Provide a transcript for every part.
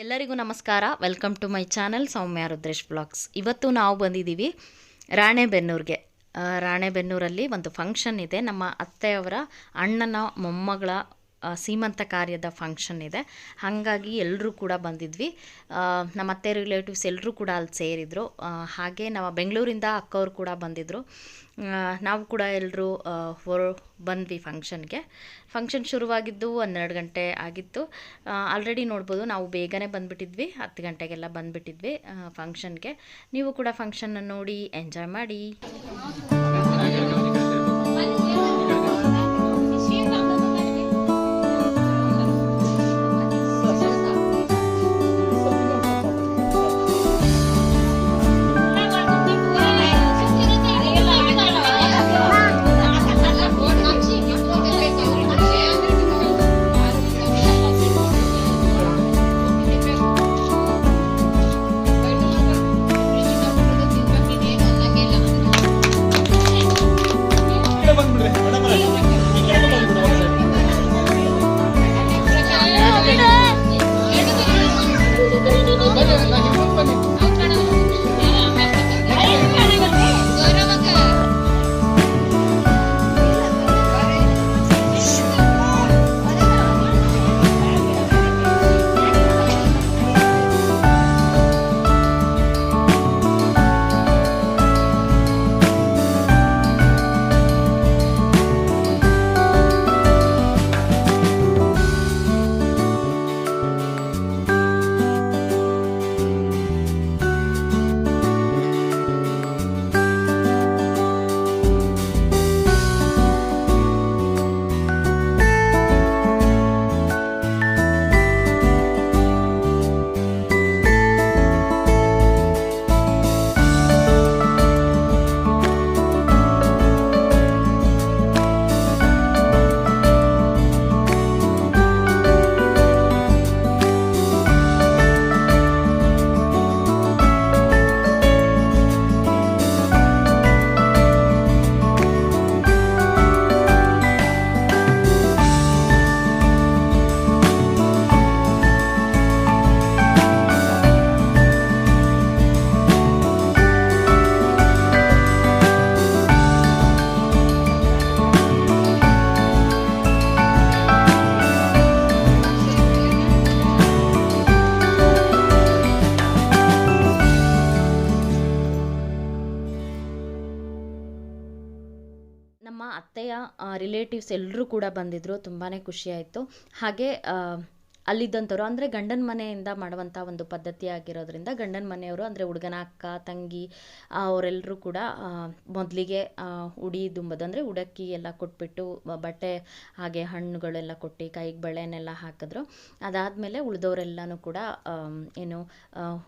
ಎಲ್ಲರಿಗೂ ನಮಸ್ಕಾರ. Welcome to my channel Soumya Rudresh blogs. ಇವತ್ತು ನಾವು ಬಂದಿದ್ದೀವಿ ರಾಣೆಬೆನ್ನೂರಿಗೆ. ರಾಣೆಬೆನ್ನೂರಲ್ಲಿ ಒಂದು ಫಂಕ್ಷನ್ ಇದೆ. ನಮ್ಮ ಅತ್ತೆಯವರ ಅಣ್ಣನ ಮೊಮ್ಮಗಳ ಸೀಮಂತ ಕಾರ್ಯದ ಫಂಕ್ಷನ್ ಇದೆ. ಹಾಗಾಗಿ ಎಲ್ಲರೂ ಕೂಡ ಬಂದಿದ್ವಿ. ನಮ್ಮ ಅತ್ತೆ ರಿಲೇಟಿವ್ಸ್ ಎಲ್ಲರೂ ಕೂಡ ಅಲ್ಲಿ ಸೇರಿದರು. ಹಾಗೆ ನಾವು ಬೆಂಗಳೂರಿಂದ ಅಕ್ಕವ್ರು ಕೂಡ ಬಂದಿದ್ದರು. ನಾವು ಕೂಡ ಎಲ್ಲರೂ ಬಂದ್ವಿ ಫಂಕ್ಷನ್ಗೆ. ಫಂಕ್ಷನ್ ಶುರುವಾಗಿದ್ದು 12 ಗಂಟೆ ಆಗಿತ್ತು. ಆಲ್ರೆಡಿ ನೋಡ್ಬೋದು, ನಾವು ಬೇಗನೆ ಬಂದುಬಿಟ್ಟಿದ್ವಿ. 10 ಗಂಟೆಗೆಲ್ಲ ಬಂದುಬಿಟ್ಟಿದ್ವಿ ಫಂಕ್ಷನ್ಗೆ. ನೀವು ಕೂಡ ಫಂಕ್ಷನ್ನ ನೋಡಿ ಎಂಜಾಯ್ ಮಾಡಿ. ನಮ್ಮ ಅತ್ತೆಯ ರಿಲೇಟಿವ್ಸ್ ಎಲ್ಲರೂ ಕೂಡ ಬಂದಿದ್ದರು. ತುಂಬಾ ಖುಷಿಯಾಯಿತು. ಹಾಗೆ ಅಲ್ಲಿದ್ದಂಥವ್ರು ಅಂದರೆ ಗಂಡನ ಮನೆಯಿಂದ ಮಾಡುವಂಥ ಒಂದು ಪದ್ಧತಿ ಆಗಿರೋದ್ರಿಂದ ಗಂಡನ ಮನೆಯವರು ಅಂದರೆ ಹುಡುಗನ ಅಕ್ಕ ತಂಗಿ ಅವರೆಲ್ಲರೂ ಕೂಡ ಮೊದಲಿಗೆ ಉಡಿ ದುಂಬದು ಅಂದರೆ ಉಡಕ್ಕಿ ಎಲ್ಲ ಕೊಟ್ಬಿಟ್ಟು ಬಟ್ಟೆ ಹಾಗೆ ಹಣ್ಣುಗಳೆಲ್ಲ ಕೊಟ್ಟು ಕೈಗೆ ಬಳೆನೆಲ್ಲ ಹಾಕಿದ್ರು. ಅದಾದಮೇಲೆ ಉಳಿದವರೆಲ್ಲನೂ ಕೂಡ ಏನು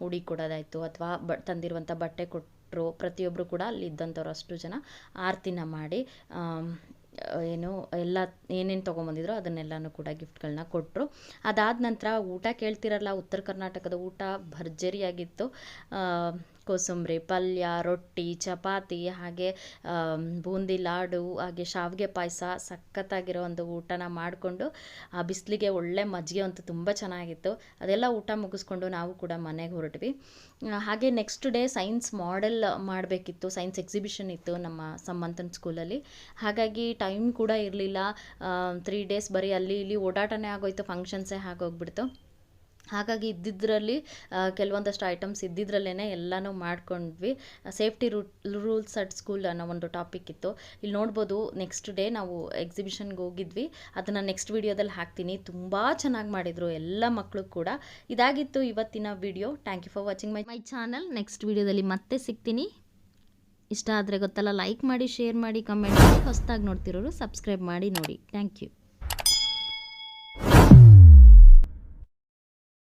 ಉಡಿ ಕೊಡೋದಾಯಿತು ಅಥವಾ ತಂದಿರುವಂಥ ಬಟ್ಟೆ ಪ್ರತಿಯೊಬ್ಬರು ಕೂಡ ಅಲ್ಲಿ ಇದ್ದಂಥವ್ರು ಅಷ್ಟು ಜನ ಆರತಿನ ಮಾಡಿ ಏನೇನು ತೊಗೊಂಬಂದಿದ್ರು ಅದನ್ನೆಲ್ಲನೂ ಕೂಡ ಗಿಫ್ಟ್ಗಳನ್ನ ಕೊಟ್ಟರು. ಅದಾದ ನಂತರ ಊಟ ಕೇಳ್ತಿರಲ್ಲ, ಉತ್ತರ ಕರ್ನಾಟಕದ ಊಟ ಭರ್ಜರಿಯಾಗಿತ್ತು. ಕೋಸಂಬರಿ ಪಲ್ಯ, ರೊಟ್ಟಿ, ಚಪಾತಿ, ಹಾಗೆ ಬೂಂದಿ ಲಾಡು, ಹಾಗೆ ಶಾವಿಗೆ ಪಾಯಸ, ಸಖತ್ತಾಗಿರೋ ಒಂದು ಊಟನ ಮಾಡಿಕೊಂಡು ಆ ಬಿಸಿಲಿಗೆ ಒಳ್ಳೆ ಮಜ್ಜಿಗೆ ಅಂತೂ ತುಂಬ ಚೆನ್ನಾಗಿತ್ತು. ಅದೆಲ್ಲ ಊಟ ಮುಗಿಸ್ಕೊಂಡು ನಾವು ಕೂಡ ಮನೆಗೆ ಹೊರಟ್ವಿ. ಹಾಗೆ ನೆಕ್ಸ್ಟ್ ಡೇ ಸೈನ್ಸ್ ಮಾಡೆಲ್ ಮಾಡಬೇಕಿತ್ತು. ಸೈನ್ಸ್ ಎಕ್ಸಿಬಿಷನ್ ಇತ್ತು ನಮ್ಮ ಸಂಬಂಧನ ಸ್ಕೂಲಲ್ಲಿ. ಹಾಗಾಗಿ ಟೈಮ್ ಕೂಡ ಇರಲಿಲ್ಲ. 3 ಡೇಸ್ ಬರೀ ಅಲ್ಲಿ ಇಲ್ಲಿ ಓಡಾಟನೇ ಆಗೋಯ್ತು, ಫಂಕ್ಷನ್ಸೇ ಆಗೋಗ್ಬಿಡ್ತು. ಹಾಗಾಗಿ ಇದ್ದಿದ್ದರಲ್ಲಿ ಕೆಲವೊಂದಷ್ಟು ಐಟಮ್ಸ್ ಇದ್ದಿದ್ರಲ್ಲೇ ಎಲ್ಲನೂ ಮಾಡ್ಕೊಂಡ್ವಿ. ಸೇಫ್ಟಿ ರೂಲ್ಸ್ ಅಟ್ ಸ್ಕೂಲ್ ಅನ್ನೋ ಒಂದು ಟಾಪಿಕ್ ಇತ್ತು. ಇಲ್ಲಿ ನೋಡ್ಬೋದು, ನೆಕ್ಸ್ಟ್ ಡೇ ನಾವು ಎಕ್ಸಿಬಿಷನ್ಗೆ ಹೋಗಿದ್ವಿ. ಅದನ್ನು ನೆಕ್ಸ್ಟ್ ವಿಡಿಯೋದಲ್ಲಿ ಹಾಕ್ತೀನಿ. ತುಂಬ ಚೆನ್ನಾಗಿ ಮಾಡಿದರು ಎಲ್ಲ ಮಕ್ಕಳು ಕೂಡ. ಇದಾಗಿತ್ತು ಇವತ್ತಿನ video. Thank you for watching my channel. Next ವಿಡಿಯೋದಲ್ಲಿ ಮತ್ತೆ ಸಿಗ್ತೀನಿ. ಇಷ್ಟ ಆದರೆ ಗೊತ್ತಲ್ಲ, ಲೈಕ್ ಮಾಡಿ, ಶೇರ್ ಮಾಡಿ, ಕಮೆಂಟ್ ಮಾಡಿ. ಹೊಸದಾಗಿ ನೋಡ್ತಿರೋರು ಸಬ್ಸ್ಕ್ರೈಬ್ ಮಾಡಿ ನೋಡಿ. Thank you.